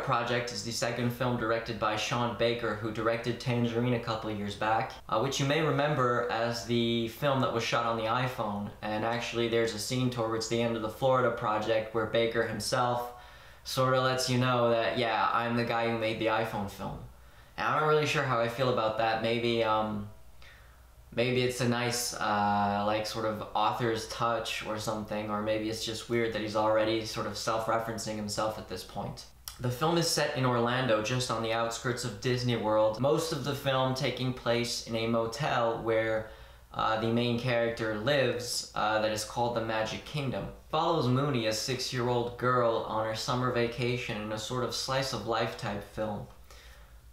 Project is the second film directed by Sean Baker, who directed Tangerine a couple years back, which you may remember as the film that was shot on the iPhone. And actually there's a scene towards the end of the Florida Project where Baker himself sort of lets you know that, yeah, I'm the guy who made the iPhone film. And I'm not really sure how I feel about that. Maybe it's a nice, like, sort of author's touch or something, or maybe it's just weird that he's already sort of self-referencing himself at this point. The film is set in Orlando, just on the outskirts of Disney World, most of the film taking place in a motel where the main character lives, that is called the Magic Kingdom. It follows Moonee, a 6-year-old girl, on her summer vacation in a sort of slice-of-life type film.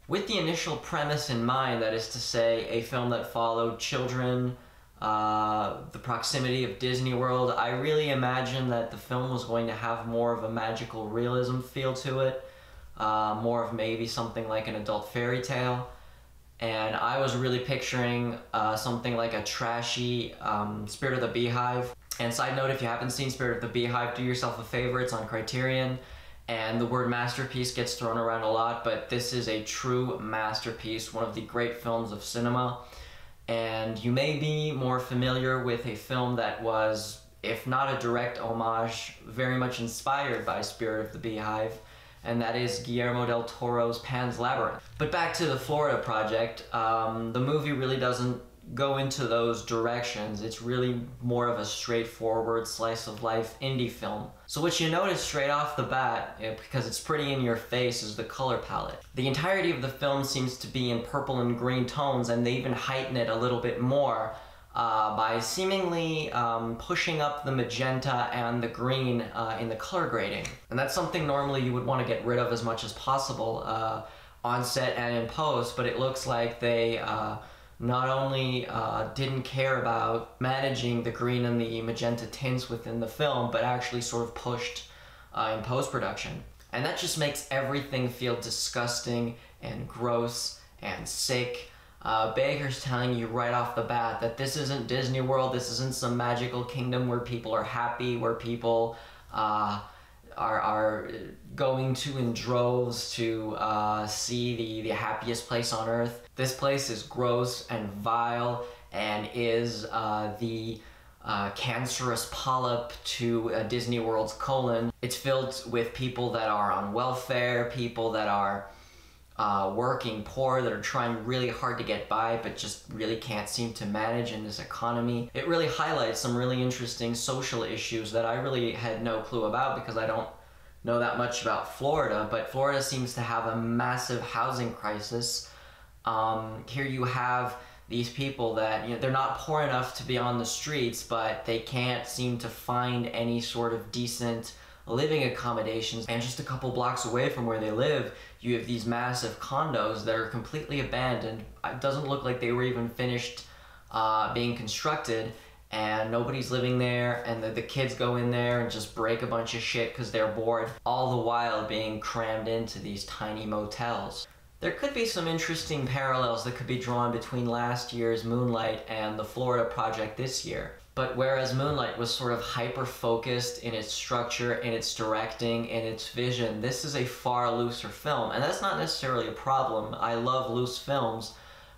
With the initial premise in mind, that is to say, a film that followed children, the proximity of Disney World, I really imagined that the film was going to have more of a magical realism feel to it, more of maybe something like an adult fairy tale. And I was really picturing something like a trashy Spirit of the Beehive. And side note, if you haven't seen Spirit of the Beehive, do yourself a favor, it's on Criterion. And the word masterpiece gets thrown around a lot, but this is a true masterpiece, one of the great films of cinema. And you may be more familiar with a film that was, if not a direct homage, very much inspired by Spirit of the Beehive, and that is Guillermo del Toro's Pan's Labyrinth. But back to the Florida Project, the movie really doesn't go into those directions. It's really more of a straightforward slice-of-life indie film. So what you notice straight off the bat, because it's pretty in your face, is the color palette. The entirety of the film seems to be in purple and green tones, and they even heighten it a little bit more by seemingly pushing up the magenta and the green in the color grading. And that's something normally you would want to get rid of as much as possible on set and in post, but it looks like they not only didn't care about managing the green and the magenta tints within the film, but actually sort of pushed in post-production. And that just makes everything feel disgusting and gross and sick. Baker's telling you right off the bat that this isn't Disney World, this isn't some magical kingdom where people are happy, where people are going to in droves to see the happiest place on earth. This place is gross and vile and is the cancerous polyp to Disney World's colon. It's filled with people that are on welfare, people that are working poor, that are trying really hard to get by but just really can't seem to manage in this economy. It really highlights some really interesting social issues that I really had no clue about because I don't know that much about Florida, but Florida seems to have a massive housing crisis. Here you have these people that, you know, they're not poor enough to be on the streets, but they can't seem to find any sort of decent living accommodations. And just a couple blocks away from where they live, you have these massive condos that are completely abandoned. It doesn't look like they were even finished being constructed, and nobody's living there, and the kids go in there and just break a bunch of shit because they're bored, all the while being crammed into these tiny motels. There could be some interesting parallels that could be drawn between last year's Moonlight and the Florida Project this year. But whereas Moonlight was sort of hyper-focused in its structure, in its directing, in its vision, this is a far looser film. And that's not necessarily a problem. I love loose films.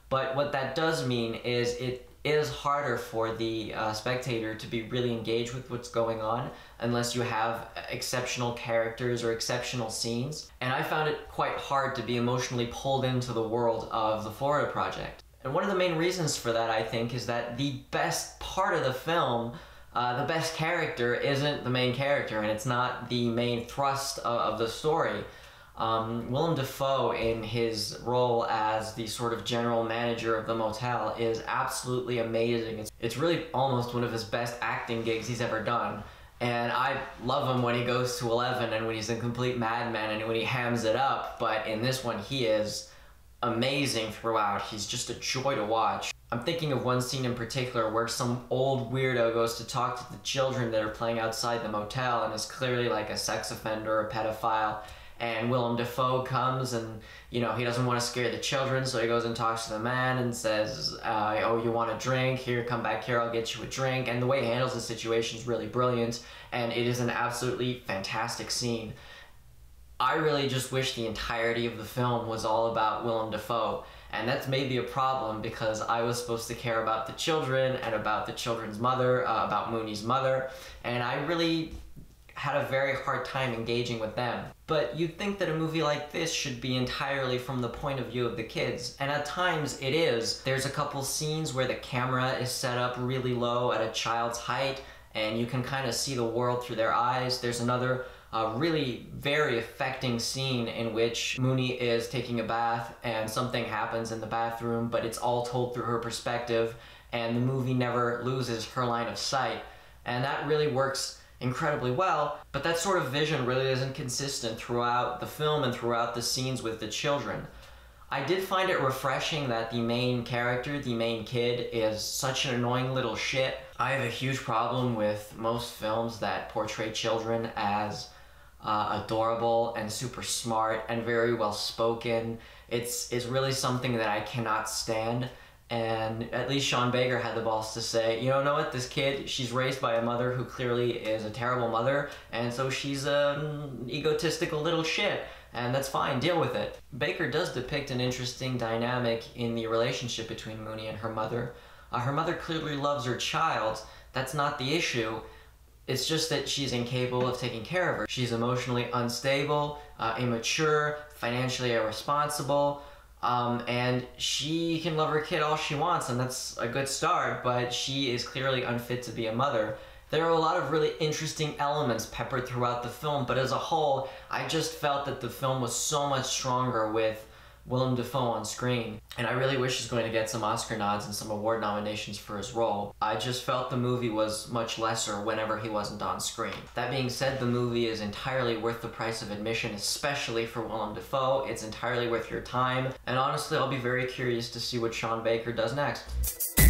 But what that does mean is it is harder for the spectator to be really engaged with what's going on unless you have exceptional characters or exceptional scenes. And I found it quite hard to be emotionally pulled into the world of the Florida Project. And one of the main reasons for that, I think, is that the best part of the film, the best character, isn't the main character, and it's not the main thrust of the story. Willem Dafoe, in his role as the sort of general manager of the motel, is absolutely amazing. It's really almost one of his best acting gigs he's ever done. And I love him when he goes to 11 and when he's a complete madman and when he hams it up, but in this one he is amazing throughout. He's just a joy to watch. I'm thinking of one scene in particular where some old weirdo goes to talk to the children that are playing outside the motel and is clearly like a sex offender or a pedophile. And Willem Dafoe comes and, you know, he doesn't want to scare the children, so he goes and talks to the man and says, oh, you want a drink? Here, come back here, I'll get you a drink. And the way he handles the situation is really brilliant, and it is an absolutely fantastic scene. I really just wish the entirety of the film was all about Willem Dafoe. And that's maybe a problem because I was supposed to care about the children and about the children's mother, about Moonee's mother, and I really had a very hard time engaging with them. But you'd think that a movie like this should be entirely from the point of view of the kids, and at times it is. There's a couple scenes where the camera is set up really low at a child's height, and you can kind of see the world through their eyes. There's another really very affecting scene in which Moonee is taking a bath and something happens in the bathroom, but it's all told through her perspective, and the movie never loses her line of sight. And that really works incredibly well, but that sort of vision really isn't consistent throughout the film and throughout the scenes with the children. I did find it refreshing that the main character, the main kid, is such an annoying little shit. I have a huge problem with most films that portray children as adorable and super smart and very well spoken. It's really something that I cannot stand. And at least Sean Baker had the balls to say, you know what, this kid, she's raised by a mother who clearly is a terrible mother, and so she's an egotistical little shit, and that's fine, deal with it. Baker does depict an interesting dynamic in the relationship between Moonee and her mother. Her mother clearly loves her child, that's not the issue. It's just that she's incapable of taking care of her. She's emotionally unstable, immature, financially irresponsible, and she can love her kid all she wants, and that's a good start, but she is clearly unfit to be a mother. There are a lot of really interesting elements peppered throughout the film, but as a whole, I just felt that the film was so much stronger with Willem Dafoe on screen, and I really wish he's going to get some Oscar nods and some award nominations for his role. I just felt the movie was much lesser whenever he wasn't on screen. That being said, the movie is entirely worth the price of admission, especially for Willem Dafoe. It's entirely worth your time, and honestly, I'll be very curious to see what Sean Baker does next.